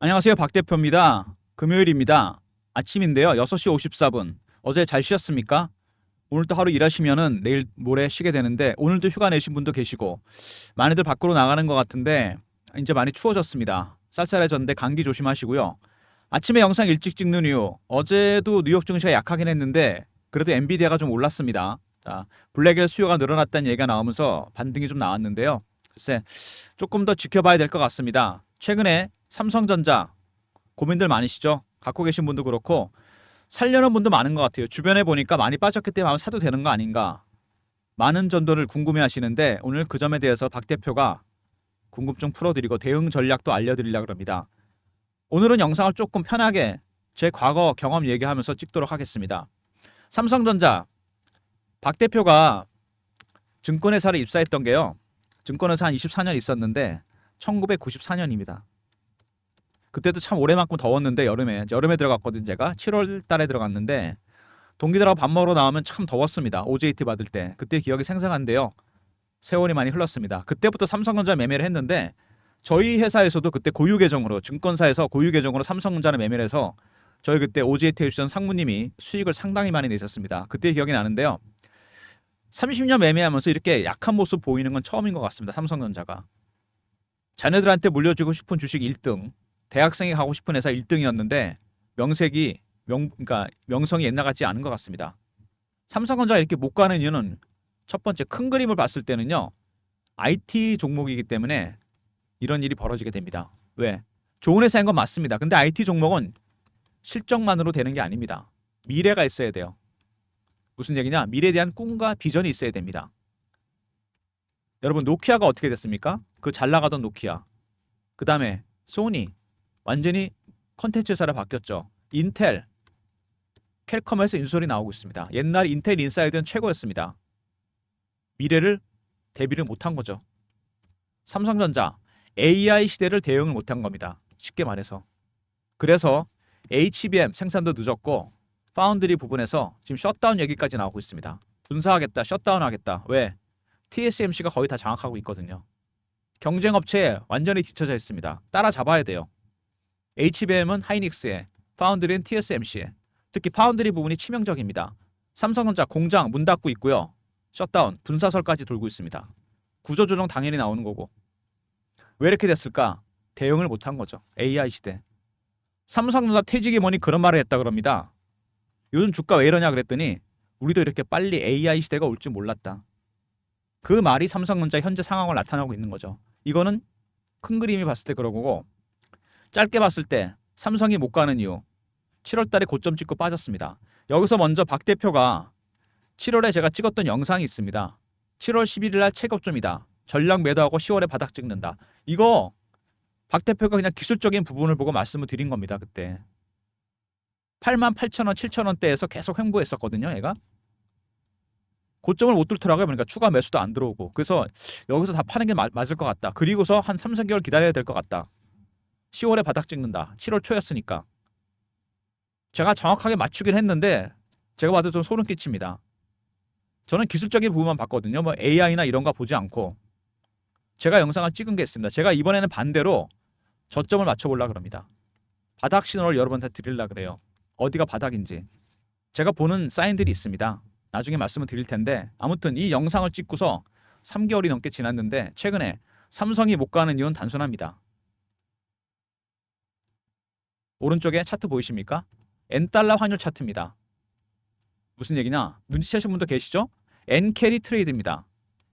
안녕하세요. 박 대표입니다. 금요일입니다. 아침인데요. 6시 54분. 어제 잘 쉬었습니까? 오늘 또 하루 일하시면은 내일 모레 쉬게 되는데 오늘도 휴가 내신 분도 계시고 많이들 밖으로 나가는 것 같은데 이제 많이 추워졌습니다. 쌀쌀해졌는데 감기 조심하시고요. 아침에 영상 일찍 찍는 이유 어제도 뉴욕 증시가 약하긴 했는데 그래도 엔비디아가 좀 올랐습니다. 자, 블랙의 수요가 늘어났다는 얘기가 나오면서 반등이 좀 나왔는데요. 글쎄 조금 더 지켜봐야 될 것 같습니다. 최근에 삼성전자 고민들 많으시죠? 갖고 계신 분도 그렇고 살려는 분도 많은 것 같아요. 주변에 보니까 많이 빠졌기 때문에 사도 되는 거 아닌가. 많은 점들을 궁금해 하시는데 오늘 그 점에 대해서 박 대표가 궁금증 풀어드리고 대응 전략도 알려드리려고 합니다. 오늘은 영상을 조금 편하게 제 과거 경험 얘기하면서 찍도록 하겠습니다. 삼성전자 박 대표가 증권회사를 입사했던 게요. 증권회사 한 24년 있었는데 1994년입니다. 그때도 참 올해만큼 더웠는데 여름에 들어갔거든. 제가 7월 달에 들어갔는데 동기들하고 밥 먹으러 나오면 참 더웠습니다. OJT 받을 때 그때 기억이 생생한데요. 세월이 많이 흘렀습니다. 그때부터 삼성전자 매매를 했는데 저희 회사에서도 그때 고유 계정으로 증권사에서 고유 계정으로 삼성전자를 매매를 해서 저희 그때 OJT 해주신 상무님이 수익을 상당히 많이 내셨습니다. 그때 기억이 나는데요. 30년 매매하면서 이렇게 약한 모습 보이는 건 처음인 것 같습니다. 삼성전자가 자녀들한테 물려주고 싶은 주식 1등, 대학생이 가고 싶은 회사 1등이었는데 그러니까 명성이 옛날 같지 않은 것 같습니다. 삼성전자가 이렇게 못 가는 이유는 첫 번째 큰 그림을 봤을 때는요. IT 종목이기 때문에 이런 일이 벌어지게 됩니다. 왜? 좋은 회사인 건 맞습니다. 근데 IT 종목은 실적만으로 되는 게 아닙니다. 미래가 있어야 돼요. 무슨 얘기냐? 미래에 대한 꿈과 비전이 있어야 됩니다. 여러분 노키아가 어떻게 됐습니까? 그 잘 나가던 노키아. 그 다음에 소니 완전히 컨텐츠 회사로 바뀌었죠. 인텔, 캘컴에서 인수설이 나오고 있습니다. 옛날 인텔 인사이드는 최고였습니다. 미래를 대비를 못한 거죠. 삼성전자 AI 시대를 대응을 못한 겁니다. 쉽게 말해서. 그래서 HBM 생산도 늦었고 파운드리 부분에서 지금 셧다운 얘기까지 나오고 있습니다. 분사하겠다, 셧다운하겠다. 왜? TSMC가 거의 다 장악하고 있거든요. 경쟁 업체에 완전히 뒤처져 있습니다. 따라잡아야 돼요. HBM은 하이닉스에, 파운드리는 TSMC에. 특히 파운드리 부분이 치명적입니다. 삼성전자 공장 문 닫고 있고요. 셧다운, 분사설까지 돌고 있습니다. 구조조정 당연히 나오는 거고. 왜 이렇게 됐을까? 대응을 못한 거죠. AI 시대. 삼성전자 퇴직이 뭐니 그런 말을 했다 그럽니다. 요즘 주가 왜 이러냐 그랬더니 우리도 이렇게 빨리 AI 시대가 올 줄 몰랐다. 그 말이 삼성전자 현재 상황을 나타나고 있는 거죠. 이거는 큰 그림이 봤을 때 그런 거고 짧게 봤을 때 삼성이 못 가는 이유 7월 달에 고점 찍고 빠졌습니다. 여기서 먼저 박 대표가 7월에 제가 찍었던 영상이 있습니다. 7월 11일 날 최고점이다. 전량 매도하고 10월에 바닥 찍는다. 이거 박 대표가 그냥 기술적인 부분을 보고 말씀을 드린 겁니다. 그때 88,000원, 7,000원대에서 계속 횡보했었거든요. 얘가 고점을 못 뚫더라고요. 그러니까 추가 매수도 안 들어오고. 그래서 여기서 다 파는 게 맞을 것 같다. 그리고서 한 3, 4개월 기다려야 될 것 같다. 10월에 바닥 찍는다. 7월 초였으니까. 제가 정확하게 맞추긴 했는데 제가 봐도 좀 소름 끼칩니다. 저는 기술적인 부분만 봤거든요. 뭐 AI나 이런 거 보지 않고 제가 영상을 찍은 게 있습니다. 제가 이번에는 반대로 저점을 맞춰보려고 합니다. 바닥 신호를 여러분한테 드리려고 그래요. 어디가 바닥인지. 제가 보는 사인들이 있습니다. 나중에 말씀을 드릴 텐데 아무튼 이 영상을 찍고서 3개월이 넘게 지났는데 최근에 삼성이 못 가는 이유는 단순합니다. 오른쪽에 차트 보이십니까? N달러 환율 차트입니다. 무슨 얘기냐? 눈치채신 분도 계시죠? N캐리 트레이드입니다.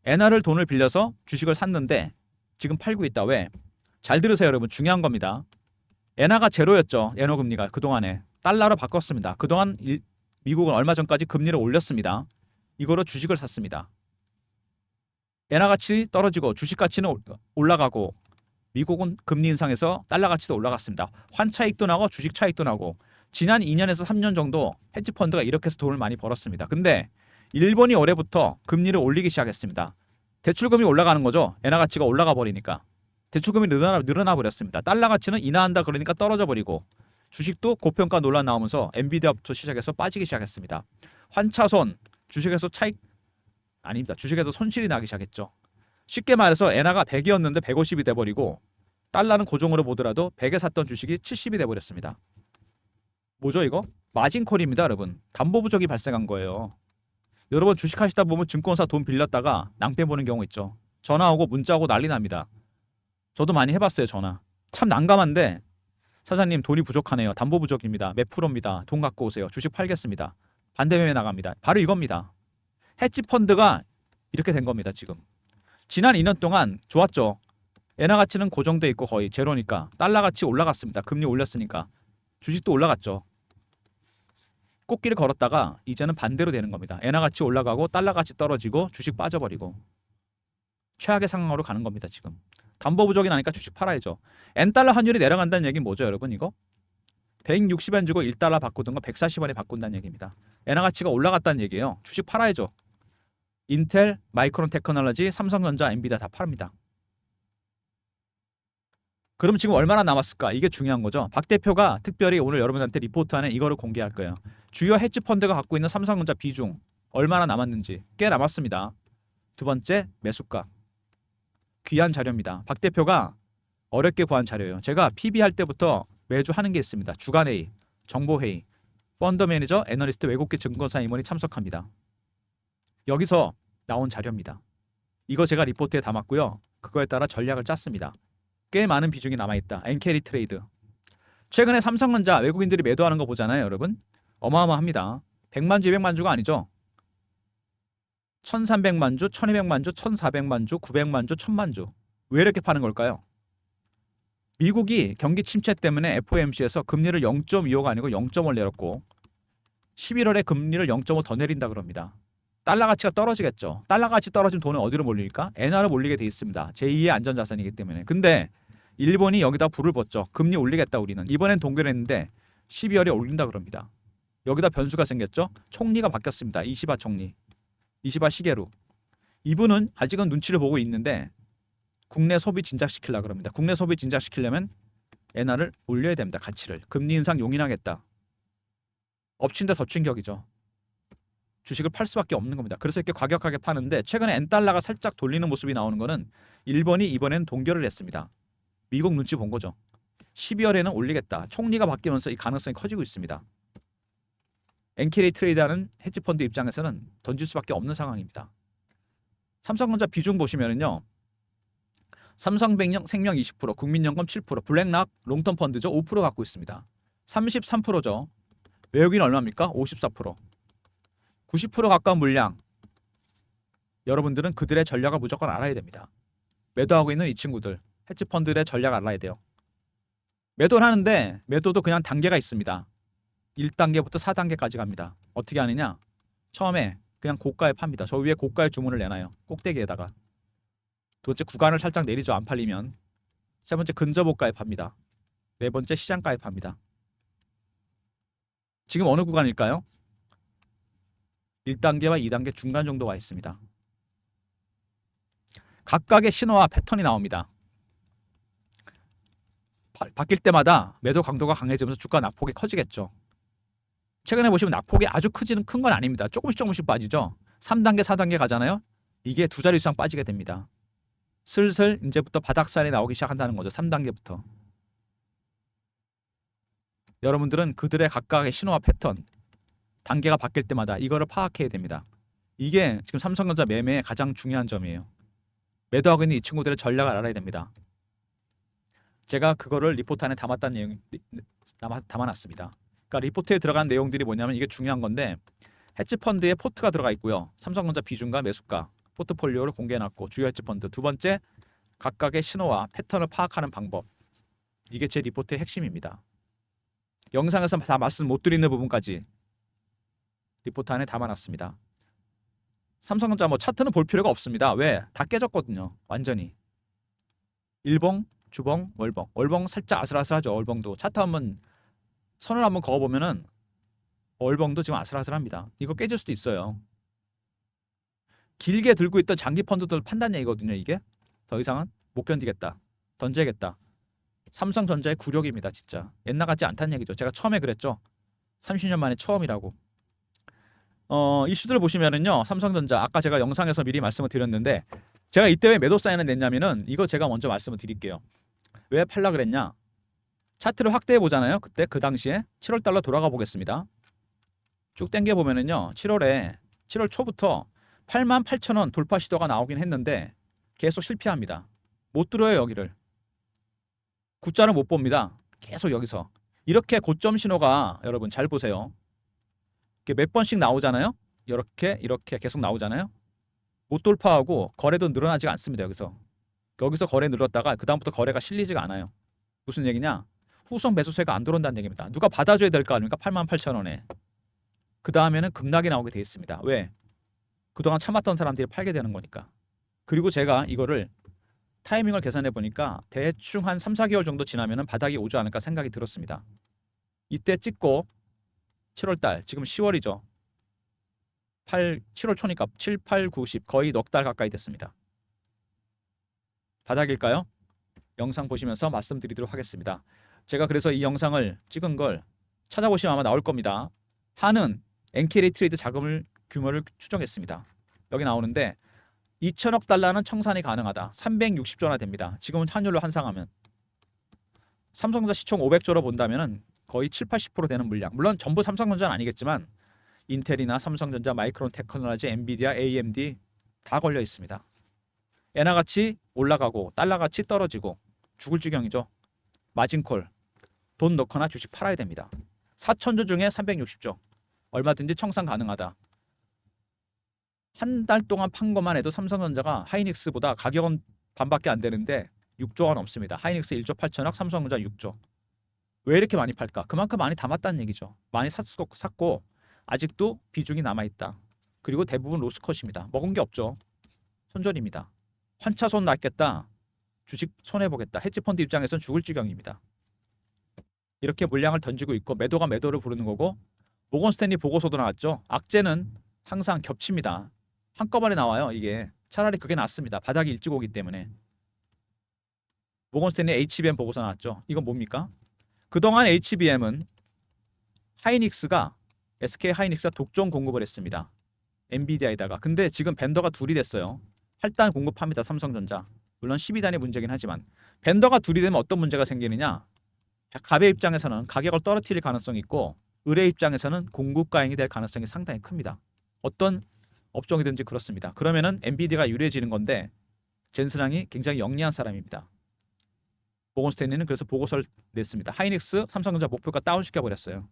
엔화를 돈을 빌려서 주식을 샀는데 지금 팔고 있다. 왜? 잘 들으세요 여러분. 중요한 겁니다. 엔화가 제로였죠. 엔화 금리가 그동안에. 달러로 바꿨습니다. 그동안 미국은 얼마 전까지 금리를 올렸습니다. 이거로 주식을 샀습니다. 엔화 가치 떨어지고 주식 가치는 올라가고 미국은 금리 인상해서 달러 가치도 올라갔습니다. 환 차익도 나고 주식 차익도 나고 지난 2년에서 3년 정도 헤지 펀드가 이렇게 해서 돈을 많이 벌었습니다. 근데 일본이 올해부터 금리를 올리기 시작했습니다. 대출금이 올라가는 거죠. 엔화 가치가 올라가 버리니까. 대출금이 늘어나 버렸습니다. 달러 가치는 인하한다 그러니까 떨어져 버리고 주식도 고평가 논란 나오면서 엔비디아부터 시작해서 빠지기 시작했습니다. 환차손 주식에서 차익 아닙니다. 주식에서 손실이 나기 시작했죠. 쉽게 말해서 엔화가 100이었는데 150이 돼버리고 달러는 고종으로 보더라도 100에 샀던 주식이 70이 돼버렸습니다. 뭐죠 이거? 마진콜입니다 여러분. 담보 부족이 발생한 거예요. 여러분 주식하시다 보면 증권사 돈 빌렸다가 낭패 보는 경우 있죠. 전화 오고 문자 오고 난리 납니다. 저도 많이 해봤어요 전화. 참 난감한데 사장님 돈이 부족하네요. 담보 부족입니다. 몇 프로입니다. 돈 갖고 오세요. 주식 팔겠습니다. 반대 매매 나갑니다. 바로 이겁니다. 헤지 펀드가 이렇게 된 겁니다 지금. 지난 2년 동안 좋았죠. 엔화 가치는 고정돼 있고 거의 제로니까 달러 가치 올라갔습니다. 금리 올렸으니까 주식도 올라갔죠. 꽃길을 걸었다가 이제는 반대로 되는 겁니다. 엔화 가치 올라가고 달러 가치 떨어지고 주식 빠져버리고 최악의 상황으로 가는 겁니다 지금. 담보 부족이 나니까 주식 팔아야죠. 엔달러 환율이 내려간다는 얘기는 뭐죠 여러분 이거? 160엔 주고 1달러 바꾸던 거 140원에 바꾼다는 얘기입니다. 엔화 가치가 올라갔다는 얘기예요. 주식 팔아야죠. 인텔, 마이크론 테크놀로지, 삼성전자, 엔비디아 다 팔립니다. 그럼 지금 얼마나 남았을까? 이게 중요한 거죠. 박 대표가 특별히 오늘 여러분한테 리포트 안에 이거를 공개할 거예요. 주요 헤지 펀드가 갖고 있는 삼성전자 비중 얼마나 남았는지 꽤 남았습니다. 두 번째 매수가. 귀한 자료입니다. 박 대표가 어렵게 구한 자료예요. 제가 PB 할 때부터 매주 하는 게 있습니다. 주간회의, 정보회의, 펀드 매니저, 애널리스트, 외국계 증권사 임원이 참석합니다. 여기서 나온 자료입니다. 이거 제가 리포트에 담았고요. 그거에 따라 전략을 짰습니다. 꽤 많은 비중이 남아있다. 엔캐리 트레이드. 최근에 삼성전자 외국인들이 매도하는 거 보잖아요 여러분. 어마어마합니다. 100만 주 200만 주가 아니죠. 1300만 주, 1200만 주, 1400만 주, 900만 주, 1000만 주. 왜 이렇게 파는 걸까요? 미국이 경기 침체 때문에 FOMC에서 금리를 0.25가 아니고 0.5를 내렸고 11월에 금리를 0.5 더 내린다 그럽니다. 달러 가치가 떨어지겠죠. 달러 가치 떨어지면 돈은 어디로 몰릴까? 엔화로 몰리게 돼 있습니다. 제2의 안전자산이기 때문에. 근데 일본이 여기다 불을 붙죠. 금리 올리겠다 우리는. 이번엔 동결했는데 12월에 올린다 그럽니다. 여기다 변수가 생겼죠. 총리가 바뀌었습니다. 이시바 총리. 이시바 시게루. 이분은 아직은 눈치를 보고 있는데 국내 소비 진작시키려고 그럽니다. 국내 소비 진작시키려면 엔화를 올려야 됩니다. 가치를. 금리 인상 용인하겠다. 엎친 데 덮친 격이죠. 주식을 팔 수밖에 없는 겁니다. 그래서 이렇게 과격하게 파는데 최근에 엔달러가 살짝 돌리는 모습이 나오는 거는 일본이 이번엔 동결을 했습니다. 미국 눈치 본 거죠. 12월에는 올리겠다. 총리가 바뀌면서 이 가능성이 커지고 있습니다. 엔캐리 트레이드하는 헤지펀드 입장에서는 던질 수밖에 없는 상황입니다. 삼성전자 비중 보시면은요. 삼성생명 20%, 국민연금 7%, 블랙락 롱텀 펀드죠. 5% 갖고 있습니다. 33%죠. 외국인 얼마입니까? 54%. 90% 가까운 물량. 여러분들은 그들의 전략을 무조건 알아야 됩니다. 매도하고 있는 이 친구들, 헤지펀드의 전략 알아야 돼요. 매도를 하는데 매도도 그냥 단계가 있습니다. 1단계부터 4단계까지 갑니다. 어떻게 하느냐? 처음에 그냥 고가에 팝니다. 저 위에 고가에 주문을 내놔요. 꼭대기에다가. 두 번째 구간을 살짝 내리죠. 안 팔리면. 세 번째 근저보가에 팝니다. 네 번째 시장가에 팝니다. 지금 어느 구간일까요? 1단계와 2단계 중간 정도 와 있습니다. 각각의 신호와 패턴이 나옵니다. 바뀔 때마다 매도 강도가 강해지면서 주가 낙폭이 커지겠죠. 최근에 보시면 낙폭이 아주 큰 건 아닙니다. 조금씩 빠지죠. 3단계, 4단계 가잖아요. 이게 두 자리 이상 빠지게 됩니다. 슬슬 이제부터 바닥살이 나오기 시작한다는 거죠. 3단계부터. 여러분들은 그들의 각각의 신호와 패턴, 단계가 바뀔 때마다 이거를 파악해야 됩니다. 이게 지금 삼성전자 매매의 가장 중요한 점이에요. 매도하고 있는 이 친구들의 전략을 알아야 됩니다. 제가 그거를 리포트 안에 담아놨습니다. 그러니까 리포트에 들어간 내용들이 뭐냐면 이게 중요한 건데 헤지펀드에 포트가 들어가 있고요. 삼성전자 비중과 매수가, 포트폴리오를 공개해놨고 주요 헤지펀드. 두 번째, 각각의 신호와 패턴을 파악하는 방법. 이게 제 리포트의 핵심입니다. 영상에서 다 말씀 못 드리는 부분까지 리포트 안에 담아놨습니다. 삼성전자 차트는 볼 필요가 없습니다. 왜? 다 깨졌거든요. 완전히. 일봉, 주봉, 월봉. 월봉 살짝 아슬아슬하죠. 월봉도. 차트 한번 선을 한번 그어보면은 월봉도 지금 아슬아슬합니다. 이거 깨질 수도 있어요. 길게 들고 있던 장기 펀드들 판단 얘기거든요. 이게 더 이상은 못 견디겠다. 던져야겠다. 삼성전자의 굴욕입니다. 진짜. 옛날 같지 않다는 얘기죠. 제가 처음에 그랬죠. 30년 만에 처음이라고. 이슈들을 보시면은요. 삼성전자 아까 제가 영상에서 미리 말씀을 드렸는데 제가 이때 왜 매도 사인을 냈냐면은 이거 제가 먼저 말씀을 드릴게요. 왜 팔라 그랬냐? 차트를 확대해 보잖아요. 그때 그 당시에 7월 달러 돌아가 보겠습니다. 쭉 당겨 보면은요. 7월 초부터 88,000원 돌파 시도가 나오긴 했는데 계속 실패합니다. 못 들어요, 여기를. 굿자를 못 봅니다. 계속 여기서. 이렇게 고점 신호가 여러분 잘 보세요. 이렇게 몇 번씩 나오잖아요. 이렇게 계속 나오잖아요. 못 돌파하고 거래도 늘어나지가 않습니다. 여기서 거래 늘었다가 그다음부터 거래가 실리지가 않아요. 무슨 얘기냐? 후속 매수세가 안 들어온다는 얘기입니다. 누가 받아줘야 될 거 아닙니까? 88,000원에. 그 다음에는 급락이 나오게 돼 있습니다. 왜? 그동안 참았던 사람들이 팔게 되는 거니까. 그리고 제가 이거를 타이밍을 계산해 보니까 대충 한 3, 4개월 정도 지나면은 바닥이 오지 않을까 생각이 들었습니다. 이때 찍고 7월 달, 지금 10월이죠. 7월 초니까 7, 8, 9, 10 거의 넉 달 가까이 됐습니다. 바닥일까요? 영상 보시면서 말씀드리도록 하겠습니다. 제가 그래서 이 영상을 찍은 걸 찾아보시면 아마 나올 겁니다. 한은 NK레이 트레이드 자금을 규모를 추정했습니다. 여기 나오는데 2천억 달러는 청산이 가능하다. 360조나 됩니다. 지금은 환율로 환상하면. 삼성전자 시총 500조로 본다면 거의 7, 80% 되는 물량. 물론 전부 삼성전자는 아니겠지만 인텔이나 삼성전자, 마이크론 테크놀로지, 엔비디아, AMD 다 걸려 있습니다. 엔화가치 올라가고 달러가치 떨어지고 죽을 지경이죠. 마진콜. 돈 넣거나 주식 팔아야 됩니다. 4천조 중에 360조. 얼마든지 청산 가능하다. 한 달 동안 판 것만 해도 삼성전자가 하이닉스보다 가격은 반밖에 안 되는데 6조가 넘습니다. 하이닉스 1조 8천억, 삼성전자 6조. 왜 이렇게 많이 팔까? 그만큼 많이 담았다는 얘기죠. 많이 샀고 아직도 비중이 남아있다. 그리고 대부분 로스컷입니다. 먹은 게 없죠. 손절입니다. 환차손 낫겠다. 주식 손해보겠다. 헤지펀드 입장에서는 죽을 지경입니다. 이렇게 물량을 던지고 있고 매도가 매도를 부르는 거고 모건 스탠리 보고서도 나왔죠. 악재는 항상 겹칩니다. 한꺼번에 나와요. 이게 차라리 그게 낫습니다. 바닥이 일찍 오기 때문에. 모건 스탠리 HBM 보고서 나왔죠. 이건 뭡니까? 그동안 HBM은 하이닉스가 SK 하이닉스가 독점 공급을 했습니다. 엔비디아에다가. 근데 지금 벤더가 둘이 됐어요. 8단 공급합니다. 삼성전자. 물론 12단이 문제긴 하지만 벤더가 둘이 되면 어떤 문제가 생기느냐? 갑의 입장에서는 가격을 떨어뜨릴 가능성이 있고 을의 입장에서는 공급 과잉이 될 가능성이 상당히 큽니다. 어떤 업종이든지 그렇습니다. 그러면은 엔비디아가 유리해지는 건데 젠슨왕이 굉장히 영리한 사람입니다. 모건 스탠리는 그래서 보고서를 냈습니다. 하이닉스 삼성전자 목표가 다운시켜 버렸어요.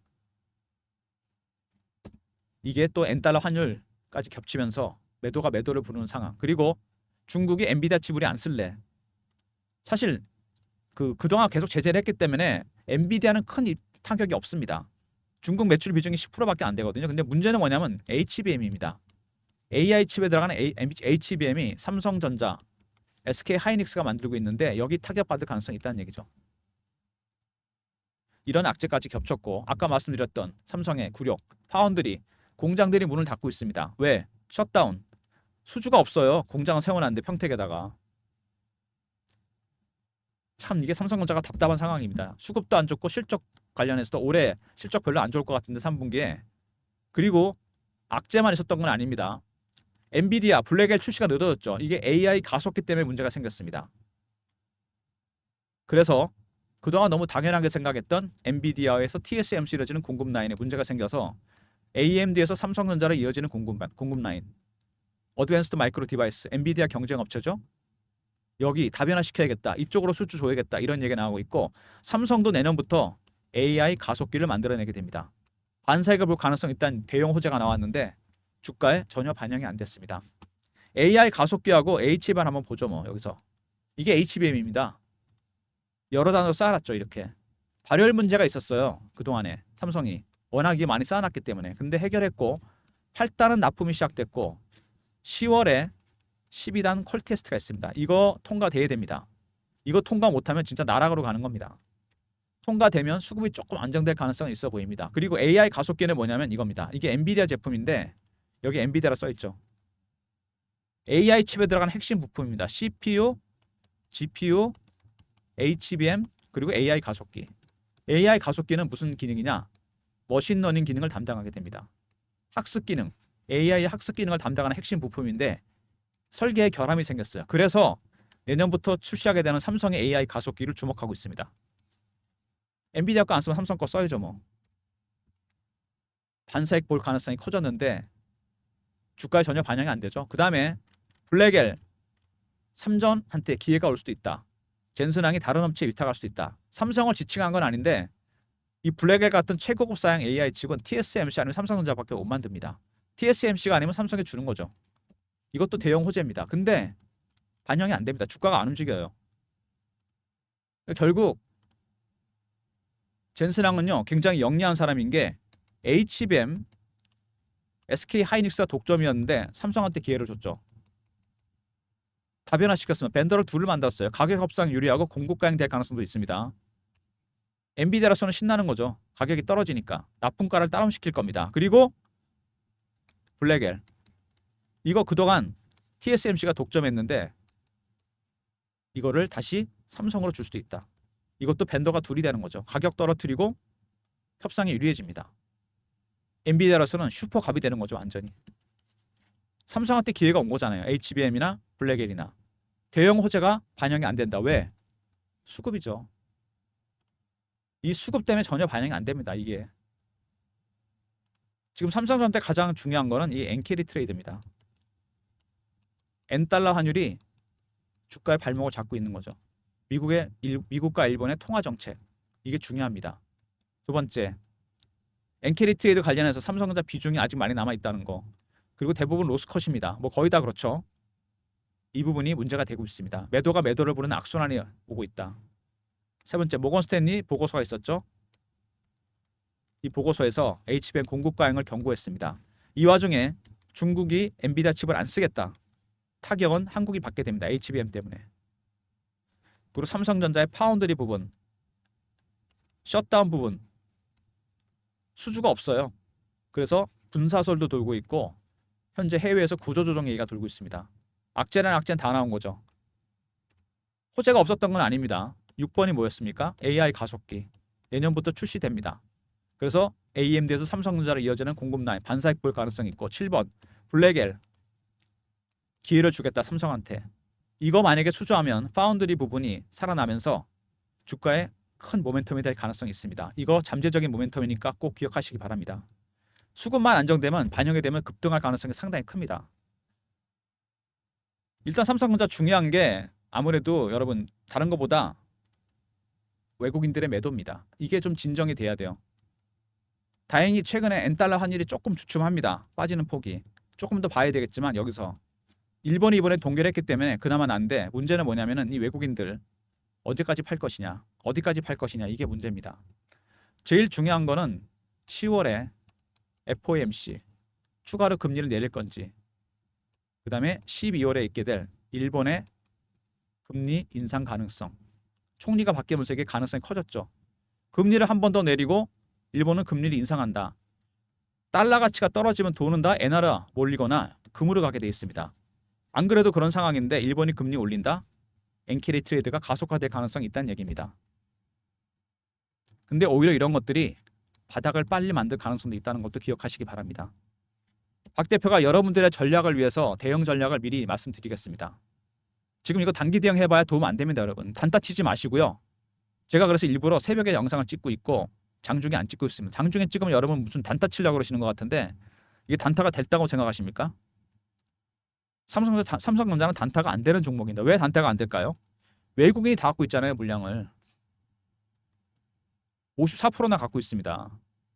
이게 또 엔달러 환율까지 겹치면서 매도가 매도를 부르는 상황. 그리고 중국이 엔비디아 지불이 안 쓸래. 사실 그동안 계속 제재를 했기 때문에 엔비디아는 큰 타격이 없습니다. 중국 매출 비중이 10%밖에 안 되거든요. 근데 문제는 뭐냐면 HBM입니다. AI 칩에 들어가는 HBM이 삼성전자, SK 하이닉스가 만들고 있는데 여기 타격받을 가능성이 있다는 얘기죠. 이런 악재까지 겹쳤고 아까 말씀드렸던 삼성의 굴욕, 파운드리, 공장들이 문을 닫고 있습니다. 왜? 셧다운. 수주가 없어요. 공장을 세워놨는데 평택에다가. 참 이게 삼성전자가 답답한 상황입니다. 수급도 안 좋고 실적 관련해서도 올해 실적 별로 안 좋을 것 같은데 3분기에. 그리고 악재만 있었던 건 아닙니다. 엔비디아 블랙엘 출시가 늦어졌죠. 이게 AI 가속기 때문에 문제가 생겼습니다. 그래서 그동안 너무 당연하게 생각했던 엔비디아에서 TSMC 이어지는 공급 라인에 문제가 생겨서 AMD에서 삼성전자로 이어지는 공급 라인. 어드밴스드 마이크로 디바이스, 엔비디아 경쟁 업체죠. 여기 다변화시켜야겠다. 이쪽으로 수주 줘야겠다. 이런 얘기가 나오고 있고 삼성도 내년부터 AI 가속기를 만들어내게 됩니다. 반사익을 볼 가능성이 있다는 대형 호재가 나왔는데 주가에 전혀 반영이 안 됐습니다. AI 가속기하고 HBM 한번 보죠. 뭐 여기서. 이게 HBM입니다. 여러 단어로 쌓아놨죠. 이렇게. 발열 문제가 있었어요. 그동안에 삼성이. 워낙 이게 많이 쌓아놨기 때문에. 근데 해결했고 8단은 납품이 시작됐고 10월에 12단 콜 테스트가 있습니다. 이거 통과돼야 됩니다. 이거 통과 못하면 진짜 나락으로 가는 겁니다. 통과되면 수급이 조금 안정될 가능성이 있어 보입니다. 그리고 AI 가속기는 뭐냐면 이겁니다. 이게 엔비디아 제품인데 여기 엔비디아라 써있죠. AI 칩에 들어가는 핵심 부품입니다. CPU, GPU, HBM 그리고 AI 가속기. AI 가속기는 무슨 기능이냐? 머신러닝 기능을 담당하게 됩니다. 학습 기능, AI 학습 기능을 담당하는 핵심 부품인데 설계에 결함이 생겼어요. 그래서 내년부터 출시하게 되는 삼성의 AI 가속기를 주목하고 있습니다. 엔비디아 거 안 쓰면 삼성 거 써야죠 뭐. 반사익 볼 가능성이 커졌는데 주가에 전혀 반영이 안 되죠. 그 다음에 블랙엘 삼전한테 기회가 올 수도 있다. 젠슨항이 다른 업체에 위탁할 수도 있다. 삼성을 지칭한 건 아닌데 이 블랙엘 같은 최고급 사양 AI 칩은 TSMC 아니면 삼성전자밖에 못 만듭니다. TSMC가 아니면 삼성에 주는 거죠. 이것도 대형 호재입니다. 근데 반영이 안 됩니다. 주가가 안 움직여요. 결국 젠슨항은요 굉장히 영리한 사람인 게 HBM, SK 하이닉스가 독점이었는데 삼성한테 기회를 줬죠. 다변화시켰으면 벤더를 둘을 만들었어요. 가격 협상 유리하고 공급 가행될 가능성도 있습니다. 엔비디아로서는 신나는 거죠. 가격이 떨어지니까 납품가를 다운시킬 겁니다. 그리고 블랙엘 이거 그동안 TSMC가 독점했는데 이거를 다시 삼성으로 줄 수도 있다. 이것도 벤더가 둘이 되는 거죠. 가격 떨어뜨리고 협상이 유리해집니다. 엔비디아로서는 슈퍼갑이 되는 거죠. 완전히. 삼성한테 기회가 온 거잖아요. HBM이나 블랙엘이나. 대형 호재가 반영이 안 된다. 왜? 수급이죠. 이 수급 때문에 전혀 반영이 안 됩니다. 이게. 지금 삼성전자 가장 중요한 거는 이 엔캐리 트레이드입니다. N달러 환율이 주가의 발목을 잡고 있는 거죠. 미국과 일본의 통화 정책. 이게 중요합니다. 두 번째, 엔캐리 트레이드 관련해서 삼성전자 비중이 아직 많이 남아 있다는 거. 그리고 대부분 로스컷입니다. 뭐 거의 다 그렇죠. 이 부분이 문제가 되고 있습니다. 매도가 매도를 부르는 악순환이 오고 있다. 세 번째, 모건 스탠리 보고서가 있었죠. 이 보고서에서 HBM 공급 과잉을 경고했습니다. 이 와중에 중국이 엔비디아 칩을 안 쓰겠다. 타격은 한국이 받게 됩니다. HBM 때문에. 그리고 삼성전자의 파운드리 부분, 셧다운 부분 수주가 없어요. 그래서 분사설도 돌고 있고 현재 해외에서 구조조정 얘기가 돌고 있습니다. 악재는 악재는 다 나온 거죠. 호재가 없었던 건 아닙니다. 6번이 뭐였습니까? AI 가속기. 내년부터 출시됩니다. 그래서 AMD에서 삼성전자로 이어지는 공급 라인 반사익 볼 가능성이 있고 7번 블랙엘 기회를 주겠다 삼성한테. 이거 만약에 수주하면 파운드리 부분이 살아나면서 주가에 큰 모멘텀이 될 가능성이 있습니다. 이거 잠재적인 모멘텀이니까 꼭 기억하시기 바랍니다. 수급만 안정되면 반영이 되면 급등할 가능성이 상당히 큽니다. 일단 삼성전자 중요한 게 아무래도 여러분 다른 것보다 외국인들의 매도입니다. 이게 좀 진정이 돼야 돼요. 다행히 최근에 N달러 환율이 조금 주춤합니다. 빠지는 폭이. 조금 더 봐야 되겠지만 여기서 일본이 이번에 동결했기 때문에 그나마 난데 문제는 뭐냐면은 이 외국인들 어디까지 팔 것이냐 어디까지 팔 것이냐 이게 문제입니다. 제일 중요한 거는 10월에 FOMC 추가로 금리를 내릴 건지 그 다음에 12월에 있게 될 일본의 금리 인상 가능성 총리가 바뀌면서 이게 가능성이 커졌죠. 금리를 한 번 더 내리고 일본은 금리를 인상한다. 달러 가치가 떨어지면 돈은 다 엔화로 몰리거나 금으로 가게 돼 있습니다. 안 그래도 그런 상황인데 일본이 금리 올린다? 엔캐리 트레이드가 가속화될 가능성이 있다는 얘기입니다. 근데 오히려 이런 것들이 바닥을 빨리 만들 가능성도 있다는 것도 기억하시기 바랍니다. 박 대표가 여러분들의 전략을 위해서 대응 전략을 미리 말씀드리겠습니다. 지금 이거 단기 대응 해봐야 도움 안 됩니다, 여러분. 단타 치지 마시고요. 제가 그래서 일부러 새벽에 영상을 찍고 있고 장중에 안 찍고 있습니다. 장중에 찍으면 여러분 무슨 단타 치려고 그러시는 것 같은데 이게 단타가 됐다고 생각하십니까? 삼성전자는 단타가 안 되는 종목입니다. 왜 단타가 안 될까요? 외국인이 다 갖고 있잖아요, 물량을. 54%나 갖고 있습니다.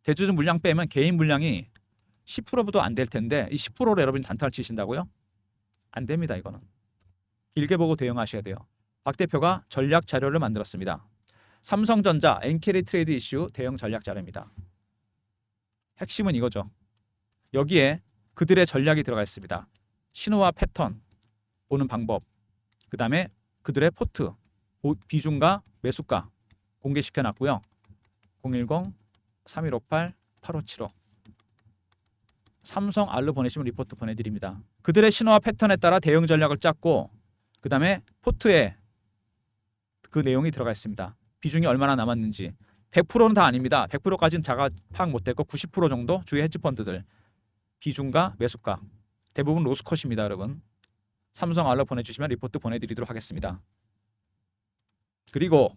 대주주 물량 빼면 개인 물량이 10%보다 안 될 텐데 이 10%로 여러분이 단타를 치신다고요? 안 됩니다, 이거는. 길게 보고 대응하셔야 돼요. 박 대표가 전략 자료를 만들었습니다. 삼성전자 엔캐리 트레이드 이슈 대응 전략 자료입니다. 핵심은 이거죠. 여기에 그들의 전략이 들어가 있습니다. 신호와 패턴 보는 방법, 그 다음에 그들의 포트 비중과 매수가 공개시켜 놨고요. 010-3158-8575 삼성 알로 보내시면 리포트 보내드립니다. 그들의 신호와 패턴에 따라 대응 전략을 짰고 그 다음에 포트에 그 내용이 들어가 있습니다. 비중이 얼마나 남았는지 100%는 다 아닙니다. 100%까지는 자가 파악 못했고 90% 정도 주요 헤지펀드들 비중과 매수가 대부분 로스컷입니다, 여러분. 삼성 알러 보내주시면 리포트 보내드리도록 하겠습니다. 그리고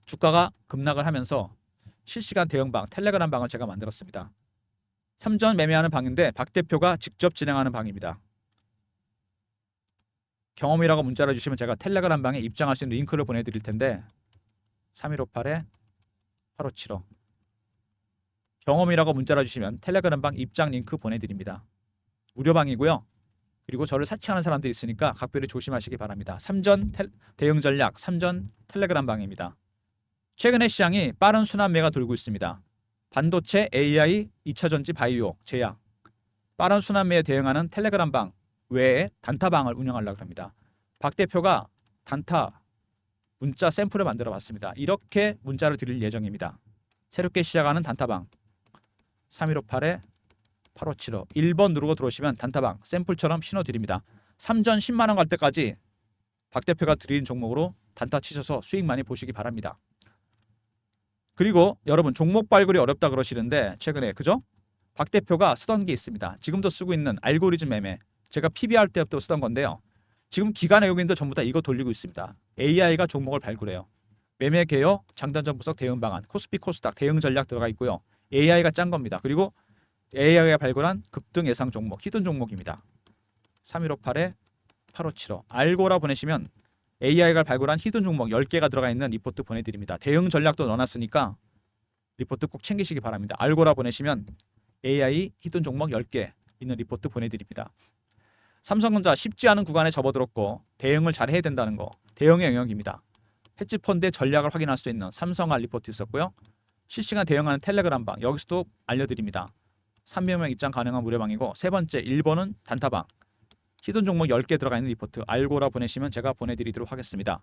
주가가 급락을 하면서 실시간 대응방 텔레그램 방을 제가 만들었습니다. 삼전 매매하는 방인데 박 대표가 직접 진행하는 방입니다. 경험이라고 문자를 주시면 제가 텔레그램 방에 입장할 수 있는 링크를 보내드릴 텐데 3158-8575 경험이라고 문자를 주시면 텔레그램 방 입장 링크 보내드립니다. 무료방이고요. 그리고 저를 사칭하는 사람들이 있으니까 각별히 조심하시기 바랍니다. 삼전 대응 전략, 삼전 텔레그램 방입니다. 최근에 시장이 빠른 순환매가 돌고 있습니다. 반도체, AI, 2차전지, 바이오, 제약 빠른 순환매에 대응하는 텔레그램 방 외에 단타방을 운영하려고 합니다. 박 대표가 단타 문자 샘플을 만들어 봤습니다. 이렇게 문자를 드릴 예정입니다. 새롭게 시작하는 단타방 3158-8575 1번 누르고 들어오시면 단타방 샘플처럼 신호 드립니다. 3전 10만원 갈 때까지 박 대표가 드린 종목으로 단타 치셔서 수익 많이 보시기 바랍니다. 그리고 여러분 종목 발굴이 어렵다 그러시는데 최근에 그죠? 박 대표가 쓰던 게 있습니다. 지금도 쓰고 있는 알고리즘 매매 제가 PBR 때부터 쓰던 건데요. 지금 기관 외국인들 전부 다 이거 돌리고 있습니다. AI가 종목을 발굴해요. 매매 개요, 장단전 분석 대응 방안, 코스피 코스닥 대응 전략 들어가 있고요. AI가 짠 겁니다. 그리고 AI가 발굴한 급등 예상 종목, 히든 종목입니다. 3158-8575 알고라 보내시면 AI가 발굴한 히든 종목 10개가 들어가 있는 리포트 보내드립니다. 대응 전략도 넣어놨으니까 리포트 꼭 챙기시기 바랍니다. 알고라 보내시면 AI 히든 종목 10개 있는 리포트 보내드립니다. 삼성전자 쉽지 않은 구간에 접어들었고 대응을 잘 해야 된다는 거 대응의 영역입니다. 헤지펀드의 전략을 확인할 수 있는 삼성알 리포트 있었고요. 실시간 대응하는 텔레그램 방 여기서도 알려드립니다. 300명 입장 가능한 무료방이고 세 번째 1번은 단타방 히든 종목 10개 들어가 있는 리포트 알고라 보내시면 제가 보내드리도록 하겠습니다.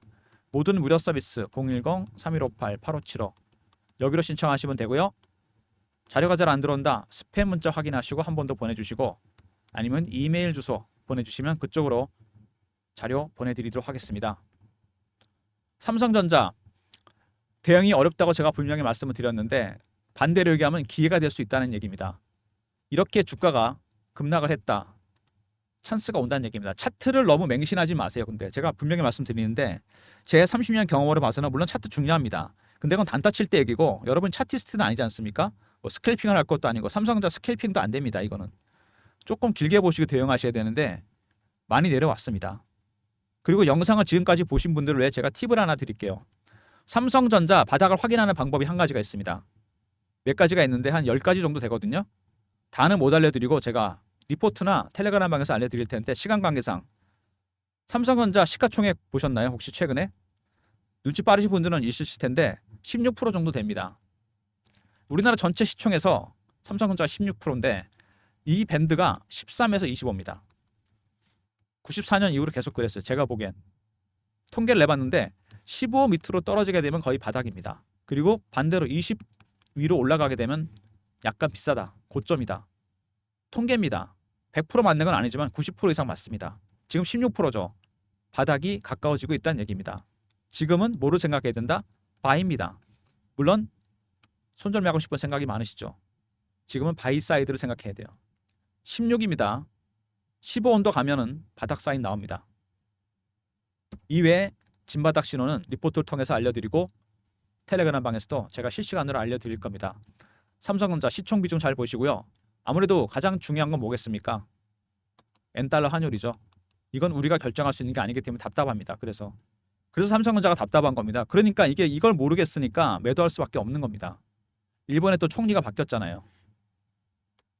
모든 무료 서비스 010-3158-8575 여기로 신청하시면 되고요. 자료가 잘 안 들어온다 스팸 문자 확인하시고 한 번 더 보내주시고 아니면 이메일 주소 보내주시면 그쪽으로 자료 보내드리도록 하겠습니다. 삼성전자 대응이 어렵다고 제가 분명히 말씀을 드렸는데 반대로 얘기하면 기회가 될 수 있다는 얘기입니다. 이렇게 주가가 급락을 했다. 찬스가 온다는 얘기입니다. 차트를 너무 맹신하지 마세요. 근데 제가 분명히 말씀드리는데 제 30년 경험으로 봐서는 물론 차트 중요합니다. 근데 그건 단타 칠 때 얘기고 여러분 차티스트는 아니지 않습니까? 뭐 스캘핑을 할 것도 아니고 삼성전자 스캘핑도 안 됩니다. 이거는 조금 길게 보시고 대응하셔야 되는데 많이 내려왔습니다. 그리고 영상을 지금까지 보신 분들을 위해 제가 팁을 하나 드릴게요. 삼성전자 바닥을 확인하는 방법이 한 가지가 있습니다. 몇 가지가 있는데 한 10가지 정도 되거든요. 다는 못 알려드리고 제가 리포트나 텔레그램 방에서 알려드릴 텐데 시간 관계상 삼성전자 시가총액 보셨나요? 혹시 최근에? 눈치 빠르신 분들은 있으실 텐데 16% 정도 됩니다. 우리나라 전체 시총에서 삼성전자가 16%인데 이 밴드가 13에서 25입니다. 94년 이후로 계속 그랬어요. 제가 보기엔. 통계를 내봤는데 15 밑으로 떨어지게 되면 거의 바닥입니다. 그리고 반대로 20 위로 올라가게 되면 약간 비싸다. 고점이다. 통계입니다. 100% 맞는 건 아니지만 90% 이상 맞습니다. 지금 16%죠. 바닥이 가까워지고 있다는 얘기입니다. 지금은 뭐를 생각해야 된다? 바이입니다. 물론 손절매하고 싶은 생각이 많으시죠. 지금은 바이 사이드를 생각해야 돼요. 16입니다. 15 언더 가면은 바닥 사인 나옵니다. 이외에 진바닥 신호는 리포트를 통해서 알려드리고 텔레그램 방에서도 제가 실시간으로 알려드릴 겁니다. 삼성전자 시총 비중 잘 보시고요. 아무래도 가장 중요한 건 뭐겠습니까? 엔달러 환율이죠. 이건 우리가 결정할 수 있는 게 아니기 때문에 답답합니다. 그래서 삼성전자가 답답한 겁니다. 그러니까 이걸 모르겠으니까 매도할 수밖에 없는 겁니다. 일본에 또 총리가 바뀌었잖아요.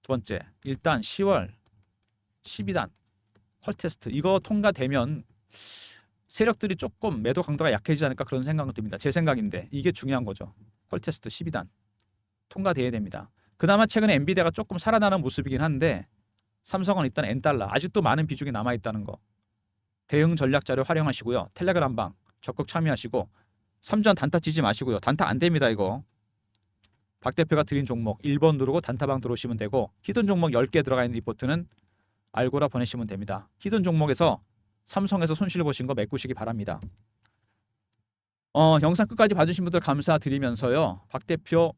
두 번째, 일단 10월 12단 퀄 테스트 이거 통과되면 세력들이 조금 매도 강도가 약해지지 않을까 그런 생각은 듭니다. 제 생각인데 이게 중요한 거죠. 퀄 테스트 12단 통과돼야 됩니다. 그나마 최근에 엔비디아가 조금 살아나는 모습이긴 한데 삼성은 일단 엔달러 아직도 많은 비중이 남아있다는 거. 대응 전략 자료 활용하시고요. 텔레그램 방 적극 참여하시고 삼전 단타 치지 마시고요. 단타 안 됩니다. 이거. 박 대표가 드린 종목 1번 누르고 단타방 들어오시면 되고 히든 종목 10개 들어가 있는 리포트는 알고라 보내시면 됩니다. 히든 종목에서 삼성에서 손실 보신 거 메꾸시기 바랍니다. 영상 끝까지 봐주신 분들 감사드리면서요. 박 대표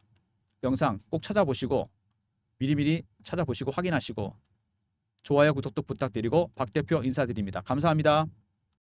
영상 꼭 찾아보시고 미리미리 찾아보시고 확인하시고 좋아요, 구독도 부탁드리고 박 대표 인사드립니다. 감사합니다.